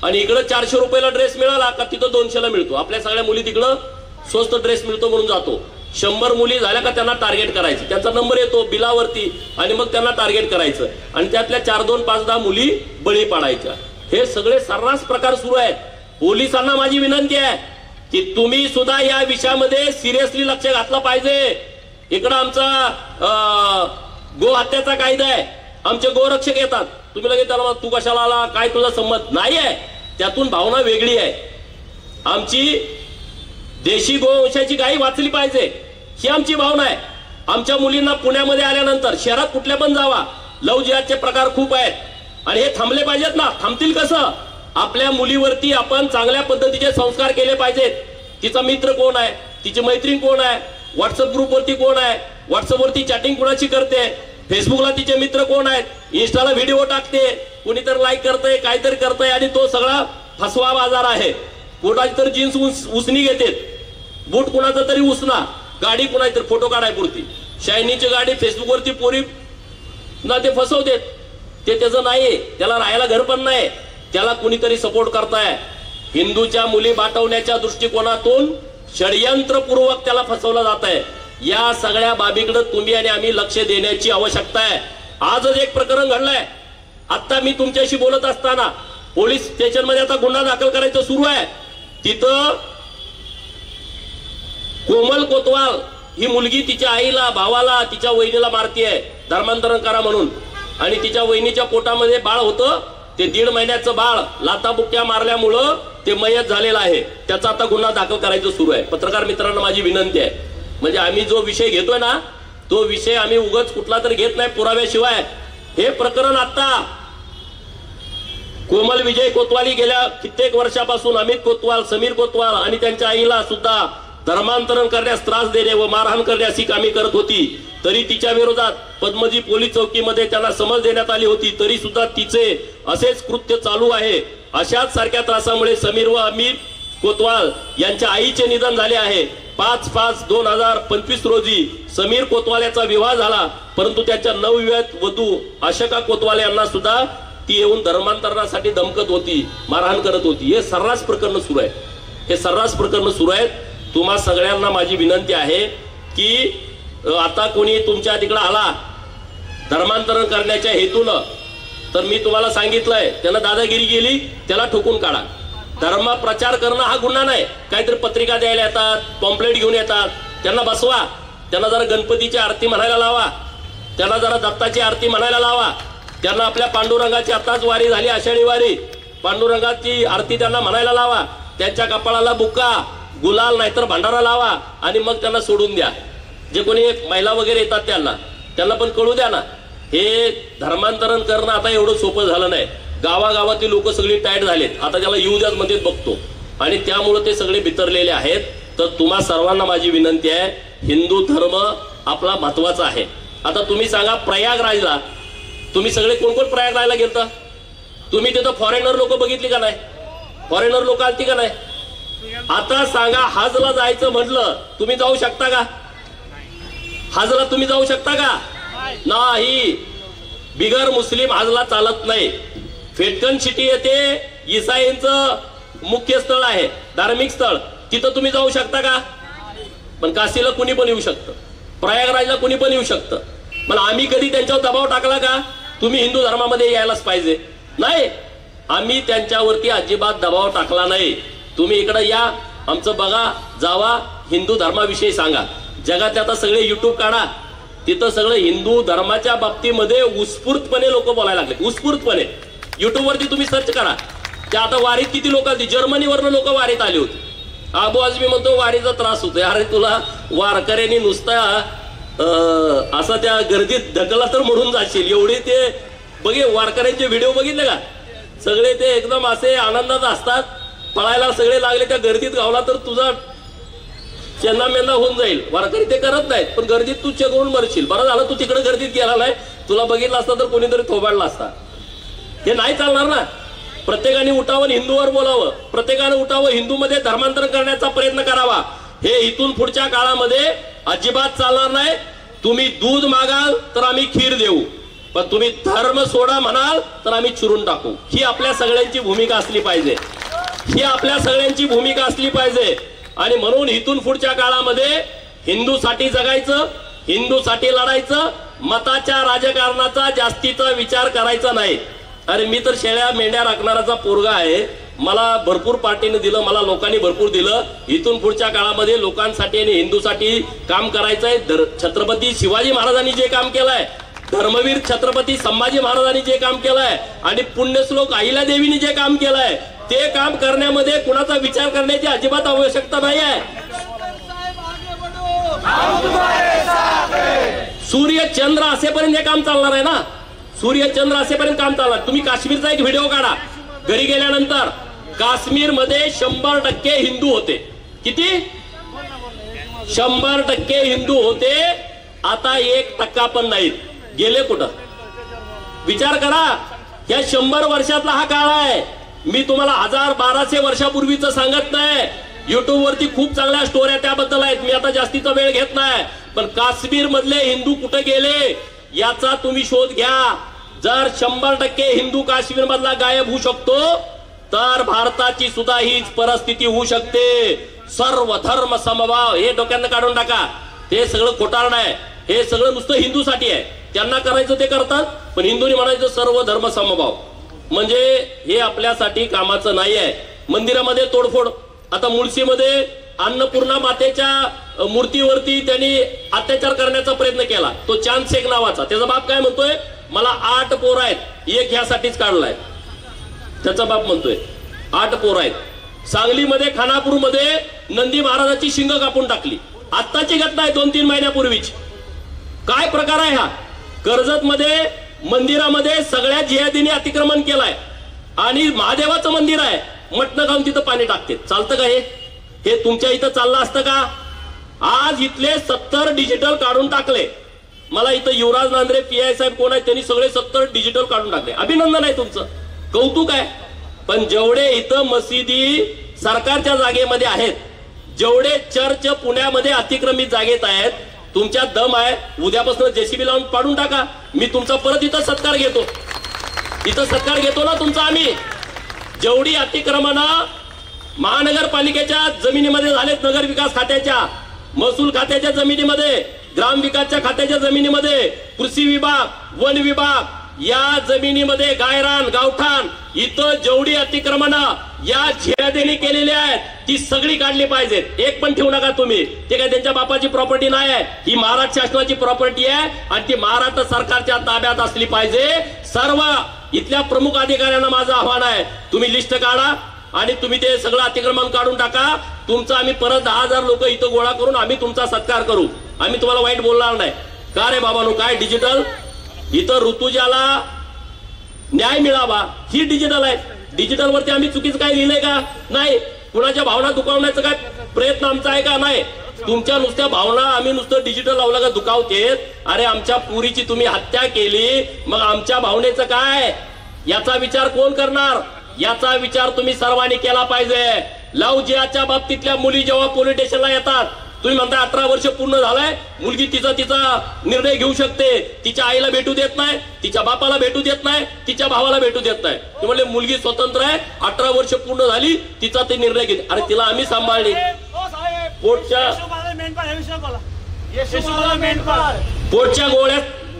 आणि इकडं 400 रुपयाला ड्रेस मिळाला का तिथं 200ला मिळतो. आपल्या सगळ्या मुली तिकडं स्वस्त ड्रेस मिळतो म्हणून जातो. 100 मुली झाल्या का त्यांना टार्गेट करायचं, त्यांचा नंबर येतो बिलावरती आणि मग त्यांना टार्गेट करायचं आणि त्यातल्या 4, 2, 5, 10 मुली बळी पाडायच्या. हे सगळे सर्रास प्रकार सुरू आहेत. पोलिसांना माझी विनंती आहे की तुम्ही सुद्धा या विषयामध्ये सिरियसली लक्ष घातलं पाहिजे. इकडं आमचा गो हत्याचा कायदा आहे, आमचे गोरक्षक येतात, तुम्ही लगेच त्याला तू कशाला आला, काय तुझा संमत नाही आहे. त्यातून भावना वेगळी आहे. आमची देशी गोवंशाची गाई वाचली पाहिजे ही आमची भावना आहे. आमच्या मुलींना पुण्यामध्ये आल्यानंतर शहरात कुठल्या पण जावा, लव जिहादचे प्रकार खूप आहेत आणि हे थांबले पाहिजेत ना. थांबतील कसं? आपल्या मुलीवरती आपण चांगल्या पद्धतीचे संस्कार केले पाहिजेत. तिचा मित्र कोण आहे, तिची मैत्रीण कोण आहे, व्हॉट्सअप ग्रुपवरती कोण आहे, व्हॉट्सअपवरती चॅटिंग कोणाची करते, फेसबुकला तिचे मित्र कोण आहेत, इंस्टाला व्हिडिओ टाकते, कोणीतरी लाईक करतंय, काहीतरी करतंय आणि तो सगळा फसवा बाजार आहे. कोणाची तर जीन्स उसनी घेते, बूट कुणाचा तरी उसना, गाडी कुणाची तर फोटो काढाय पुरती, शायनीची गाडी फेसबुकवरती पोरी ना ते फसवतेत. ते त्याचं नाही, त्याला राहायला घर पण नाही, त्याला कुणीतरी सपोर्ट करताय. हिंदूच्या मुली बाटवण्याच्या दृष्टिकोनातून षडयंत्रपूर्वक त्याला फसवलं जात आहे. या सगळ्या बाबीकडे तुम्ही आणि आम्ही लक्ष देण्याची आवश्यकता आहे. आजच एक प्रकरण घडलंय. आता मी तुमच्याशी बोलत असताना पोलीस स्टेशन मध्ये आता गुन्हा दाखल करायचं सुरू आहे. तिथं कोमल कोतवाल ही मुलगी तिच्या आईला, भावाला, तिच्या वहिनीला मारतीये धर्मांतरण करा म्हणून. आणि तिच्या वहिनीच्या पोटामध्ये बाळ होतं, ते 1.5 महिन्याचं बाळ लाताबुक्क्या मारल्यामुळं ते मयत झालेलं आहे. त्याचा आता गुन्हा दाखल करायचं सुरू आहे. पत्रकार मित्रांना माझी विनंती आहे, म्हणजे आम्ही जो विषय घेतोय ना तो विषय आम्ही उगाच कुठला तर घेत नाही पुराव्याशिवाय. हे प्रकरण आता कोमल विजय कोतवाली गेल्या कित्येक वर्षापासून अमित कोतवाल, समीर कोतवाल आणि त्यांच्या आईला सुद्धा धर्मांतरण करण्यास त्रास देणे व मारहाण करण्यास ही कामे करत होती. तरी तिच्या विरोधात पद्मजी पोलीस चौकीमध्ये त्यांना समज देण्यात आली होती. तरी सुद्धा तिचे असेच कृत्य चालू आहे. अशाच सारख्या त्रासामुळे समीर व अमित कोतवाल यांच्या आईचे निधन झाले आहे. 5/5/2025 रोजी समीर कोतवाल याचा विवाह झाला, परंतु त्याच्या नवविवाहित वधू आशका कोतवाल यांना सुद्धा ती येऊन धर्मांतरणासाठी धमकत होती, मारहाण करत होती. हे सर्रास प्रकरण सुरू आहे. हे सर्रास प्रकरण सुरू आहेत. तुम्हा सगळ्यांना माझी विनंती आहे की आता कोणी तुमच्या तिकडे आला धर्मांतरण करण्याच्या हेतूनं, तर मी तुम्हाला सांगितलंय त्यानं दादागिरी केली, त्याला ठोकून काढा. धर्म प्रचार करणं हा गुन्हा नाही. काहीतरी पत्रिका द्यायला येतात, पॉम्पलेट घेऊन येतात, त्यांना बसवा, त्यांना जरा गणपतीची आरती म्हणायला लावा, त्यांना जरा दत्ताची आरती म्हणायला लावा, त्यांना आपल्या पांडुरंगाची आताच वारी झाली, आषाढी वारी, पांडुरंगाची आरती त्यांना म्हणायला लावा. त्यांच्या कपाळाला बुक्का, गुलाल नाहीतर भंडारा लावा आणि मग त्यांना सोडून द्या. जे कोणी महिला वगैरे येतात त्यांना पण कळू द्या ना. हे धर्मांतरण करणं आता एवढं सोपं झालं नाही. गावागावातील लोक सगळी टाईट झालेत. आता त्याला येऊ द्याच मध्ये बघतो आणि त्यामुळे ते सगळे बितरलेले आहेत. तर तुम्हा सर्वांना माझी विनंती आहे, हिंदू धर्म आपला महत्वाचा आहे. आता तुम्ही सांगा, प्रयागराजला तुम्ही सगळे कोण कोण प्रयागराजला गेलता? तुम्ही तिथं फॉरेनर लोक बघितली का नाही? फॉरेनर लोक आलती का नाही? आता सांगा, हजला जायचं म्हटलं तुम्ही जाऊ शकता का? हजला तुम्ही जाऊ शकता का? नाही. बिगर मुस्लिम हजला चालत नाही. फेटकन सिटी येथे ईसाईंचं मुख्य स्थळ आहे, धार्मिक स्थळ, तिथं तुम्ही जाऊ शकता का? पण काशीला कुणी पण येऊ शकतं, प्रयागराजला कुणी पण येऊ शकतं. पण आम्ही कधी त्यांच्यावर दबाव टाकला का तुम्ही हिंदू धर्मामध्ये यायलाच पाहिजे? नाही, आम्ही त्यांच्यावरती अजिबात दबाव टाकला नाही. तुम्ही इकडे या, आमचं बघा, जावा, हिंदू धर्माविषयी सांगा. जगात आता सगळे युट्यूब काढा, तिथं सगळं हिंदू धर्माच्या बाबतीमध्ये उत्स्फूर्तपणे लोक बोलायला लागले. उत्स्फूर्तपणे युट्यूब वरती तुम्ही सर्च करा. त्या आता वारीत किती लोक आली, जर्मनीवरनं लोक वारीत आली होती. आबू आजमी म्हणतो वारीचा त्रास होतोय. अरे तुला वारकऱ्यांनी नुसता असा त्या गर्दीत ढकला तर म्हणून जाशील. एवढे ते बघे वारकऱ्यांचे व्हिडिओ बघितले का? सगळे ते एकदम असे आनंदात असतात, पळायला सगळे लागले. त्या गर्दीत गावला तर तुझा चेंदा मेंदा होऊन जाईल. वारकरी ते करत नाहीत, पण गर्दीत तू चेगवून मरशील. बरं झालं तू तिकडे गर्दीत गेला नाही, तुला बघितलं असता तर कोणीतरी थोबाडला असता. हे नाही चालणार ना. प्रत्येकाने उठावं, हिंदूवर बोलावं. प्रत्येकाने उठावं, हिंदूमध्ये धर्मांतरण करण्याचा प्रयत्न करावा. हे इथून पुढच्या काळामध्ये अजिबात चालणार नाही. तुम्ही दूध मागाल तर आम्ही खीर देऊ, पण तुम्ही धर्म सोडा म्हणाल तर आम्ही चिरून टाकू. ही आपल्या सगळ्यांची भूमिका असली पाहिजे. ही आपल्या सगळ्यांची भूमिका असली पाहिजे. आणि म्हणून इथून पुढच्या काळामध्ये हिंदूसाठी जगायचं, हिंदूसाठी लढायचं. मताच्या राजकारणाचा जास्तीचा विचार करायचा नाही. अरे मी तर शेळ्या मेंढ्या राखणाराचा पोरगा आहे. मला भरपूर पार्टीने दिलं, मला लोकांनी भरपूर दिलं. इथून पुढच्या काळामध्ये लोकांसाठी आणि हिंदूसाठी काम करायचंय. छत्रपती शिवाजी महाराजांनी जे काम केलंय, धर्मवीर छत्रपती संभाजी महाराजांनी जे काम केलंय आणि पुण्यश्लोक अहिल्यादेवीने जे काम केलंय, ते काम करण्यामध्ये कुणाचा विचार करण्याची अजिबात आवश्यकता नाही आहे. सूर्य चंद्र असेपर्यंत हे काम चालणार आहे ना. सूर्य चंद्र असेपर्यंत काम चालणार. तुम्ही काश्मीरचा एक व्हिडिओ काढा घरी गेल्यानंतर. काश्मीर मध्ये 100% हिंदू होते. किती? 100% हिंदू होते. आता 1% पण नाहीत. गेले कुठं? विचार करा. या 100 वर्षातला हा काळ आहे. मी तुम्हाला 1000-1200 वर्षापूर्वीच सांगत नाही. युट्यूब वरती खूप चांगल्या स्टोऱ्या त्याबद्दल आहेत. मी आता जास्तीचा वेळ घेत नाही. पण काश्मीर मधले हिंदू कुठे गेले याचा तुम्ही शोध घ्या. जर 100% हिंदू काश्मीर मधला गायब होऊ शकतो, तर भारताची सुद्धा हीच परिस्थिती होऊ शकते. सर्व धर्म समभाव हे डोक्यानं काढून टाका. हे सगळं खोटारड आहे. हे सगळं नुसतं हिंदूसाठी आहे. त्यांना करायचं ते करतात, पण हिंदूंनी म्हणायचं सर्व धर्म समभाव. म्हणजे हे आपल्यासाठी कामाचं नाही आहे. मंदिरामध्ये तोडफोड. आता मुळशीमध्ये अन्नपूर्णा मातेच्या मूर्तीवरती त्यांनी अत्याचार करण्याचा प्रयत्न केला. तो चांद शेख नावाचा. त्याचा बाप काय म्हणतोय, मला 8 पोरं आहेत, एक ह्यासाठीच काढलाय. त्याचा बाप म्हणतोय 8 पोरं आहेत. सांगलीमध्ये खानापूरमध्ये नंदी महाराजाची शिंग कापून टाकली. आत्ताची घटना आहे 2-3 महिन्यापूर्वीची. काय प्रकार आहे हा? कर्जत मध्ये मंदिरामध्ये सगळ्या जिहादींनी अतिक्रमण केलंय आणि महादेवाचं मंदिर आहे. मटण खाऊन तिथं पाणी टाकते. चालतं का हे तुमच्या इथं चाललं असतं का? आज इथले 70 डिजिटल काढून टाकले. मला इथं युवराज नांद्रे PI साहेब कोण आहे, त्यांनी सगळे 70 डिजिटल काढून टाकले. अभिनंदन आहे तुमचं, कौतुक आहे. पण जेवढे इथं मशिदी सरकारच्या जागेमध्ये आहेत, जेवढे चर्च पुण्यामध्ये अतिक्रमित जागेत आहेत, तुमच्या दम आहे उद्यापासून JCB लावून पाडून टाका. मी तुमचा परत इथं सत्कार घेतो. इथं सत्कार घेतो ना तुमचा आम्ही. जेवढी अतिक्रमणं महानगरपालिकेच्या जमिनीमध्ये झालेत, नगर विकास खात्याच्या, महसूल खात्याच्या जमिनीमध्ये, ग्रामविकासच्या खात्याच्या जमिनीमध्ये, कृषी विभाग, वन विभाग या जमिनीमध्ये, गायरान, गावठाण, इथं जेवढी अतिक्रमणं या जिहादींनी केलेली आहेत ती सगळी काढली पाहिजेत. एक पण ठेवू नका तुम्ही. ते काय त्यांच्या बापाची प्रॉपर्टी नाही आहे, ही महाराष्ट्र शासनाची प्रॉपर्टी आहे आणि ती महाराष्ट्र सरकारच्या ताब्यात असली पाहिजे. सर्व इथल्या प्रमुख अधिकाऱ्यांना माझं आव्हान आहे, तुम्ही लिस्ट काढा. आणि तुम्ही ते सगळं अतिक्रमण काढून टाका. तुमचं आम्ही परत 10,000 लोक इथं गोळा करून आम्ही तुमचा सत्कार करू. आम्ही तुम्हाला वाईट बोलणार नाही. का रे बाबांनो, काय डिजिटल? इथं ऋतुजाला न्याय मिळावा ही डिजिटल आहे. डिजिटल वरती आम्ही चुकीचं काय लिहिलंय का? नाही. कुणाच्या भावना दुखावण्याचा काय प्रयत्न आमचा आहे का? नाही. तुमच्या नुसत्या भावना आम्ही नुसतं डिजिटल लावलं का दुखावतेत? अरे आमच्या पुरीची तुम्ही हत्या केली, मग आमच्या भावनेचं काय? याचा विचार कोण करणार? याचा विचार तुम्ही सर्वांनी केला पाहिजे. लव्ह जिहादच्या बाबतीतल्या मुली जेव्हा पोलीस स्टेशनला येतात, तुम्ही म्हणता 18 वर्ष पूर्ण झालंय, मुलगी तिचा निर्णय घेऊ शकते. तिच्या आईला भेटू देत नाही, तिच्या बापाला भेटू देत नाही, तिच्या भावाला भेटू देत नाही. ते म्हणले मुलगी स्वतंत्र आहे, 18 वर्ष पूर्ण झाली, तिचा ते निर्णय घेते. अरे तिला आम्ही सांभाळली. पोटच्या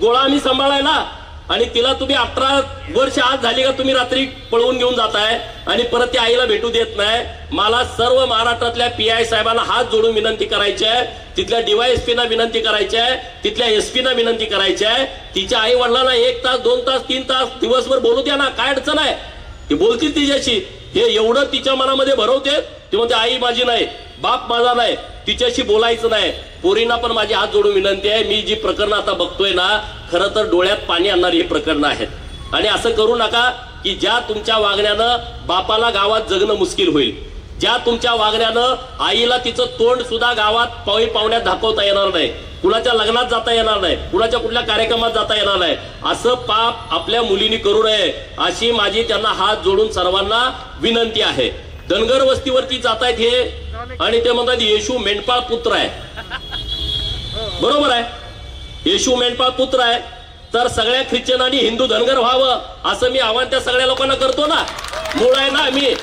गोळा आम्ही सांभाळायला, आणि तिला तुम्ही 18 वर्ष आज झाली का तुम्ही रात्री पळवून घेऊन जाताय आणि परत त्या आईला भेटू देत नाही. मला सर्व महाराष्ट्रातल्या PI साहेबांना हात जोडून विनंती करायची आहे, तिथल्या DYSP ना विनंती करायची आहे, तिथल्या SP ना विनंती करायची आहे. तिच्या आई वडिलांना 1 तास 2 तास 3 तास दिवसभर बोलू द्या ना, काय अडचण आहे? ती बोलतील तिच्याशी. हे एवढं तिच्या मनामध्ये भरवते. ती म्हणते आई माझी नाही, बाप माझा नाही, तिच्याशी बोलायचं नाही. पोरींना पण माझी हात जोडून विनंती आहे, मी जी प्रकरणं आता बघतोय ना, खरं तर डोळ्यात पाणी आणणारी ही प्रकरणं आहेत. आणि असं करू नका की ज्या तुमच्या वागण्यानं बापाला गावात जगणं मुश्किल होईल, ज्या तुमच्या वागण्यानं आईला तिचं तोंड सुद्धा गावात पाहुण्यात दाखवता येणार नाही, कुणाच्या लग्नात जाता येणार नाही, कुणाच्या कुठल्या कार्यक्रमात जाता येणार नाही. असं पाप आपल्या मुलींनी करू नये, अशी माझी त्यांना हात जोडून सर्वांना विनंती आहे. धनगर वस्तीवरती जातायत हे, आणि ते म्हणतात येशू मेंढपाळ पुत्र आहे. बरोबर आहे, येशू मेंढपाळ पुत्र आहे, तर सगळ्या ख्रिश्चनांनी हिंदू धनगर व्हावं असं मी आव्हान त्या सगळ्या लोकांना करतो ना. मूळ आहे ना, मी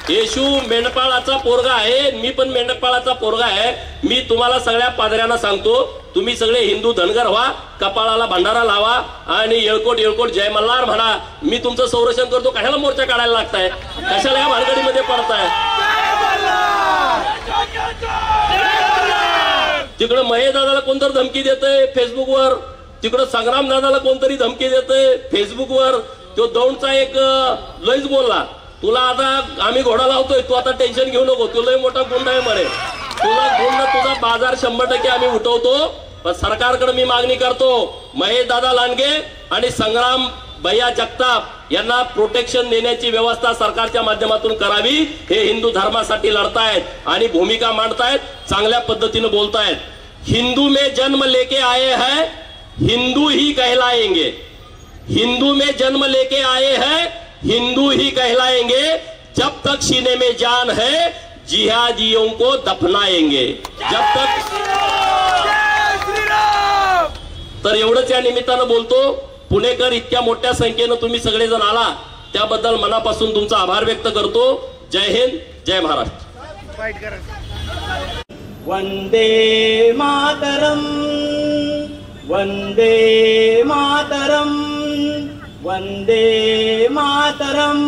येशू मेंढपाळाचा पोरगा आहे, मी पण मेंढपाळाचा पोरगा आहे. मी तुम्हाला सगळ्या पादऱ्यांना सांगतो, तुम्ही सगळे हिंदू धनगर व्हा, कपाळाला भंडारा लावा आणि येळकोट येळकोट जय मल्हार म्हणा. मी तुमचं संरक्षण करतो. कशाला मोर्चा काढायला लागताय? कशाला या भानगडीमध्ये पडताय? तिकडं महेश दादाला कोणतरी धमकी देतंय फेसबुकवर, तिकडं संग्राम दादाला कोणतरी धमकी देतंय फेसबुकवर. तो दौंडचा एक लयच बोलला, तुला आता आम्ही घोडा लावतोय, तू आता टेन्शन घेऊ नको, तू लय मोठा गुंड आहे म्हणे, तुला गुंड तुझा बाजार 100% आम्ही उठवतो. पण सरकारकडे मी मागणी करतो, महेश दादा लांडगे आणि संग्राम भैया जगताप यांना प्रोटेक्शन देण्याची व्यवस्था सरकारच्या माध्यमातून करावी. हे हिंदू धर्मासाठी लढतायत आणि भूमिका मांडतायत, चांगल्या पद्धतीने बोलतायत. हिंदू में जन्म लेके आए हैं, हिंदू ही कहलाएंगे. हिंदू में जन्म लेके आए हैं, हिंदू ही कहलाएंगे. जब तक सीने में जान है, जिहादियों को दफनाएंगे. जब तक. तर एवढंच या निमित्तानं बोलतो. पुणेकर इतक्या मोठ्या संख्येनं तुम्ही सगळेजण आला, त्याबद्दल मनापासून तुमचा आभार व्यक्त करतो. जय हिंद, जय महाराष्ट्र. वंदे मातरम, वंदे मातरम, वंदे मातरम.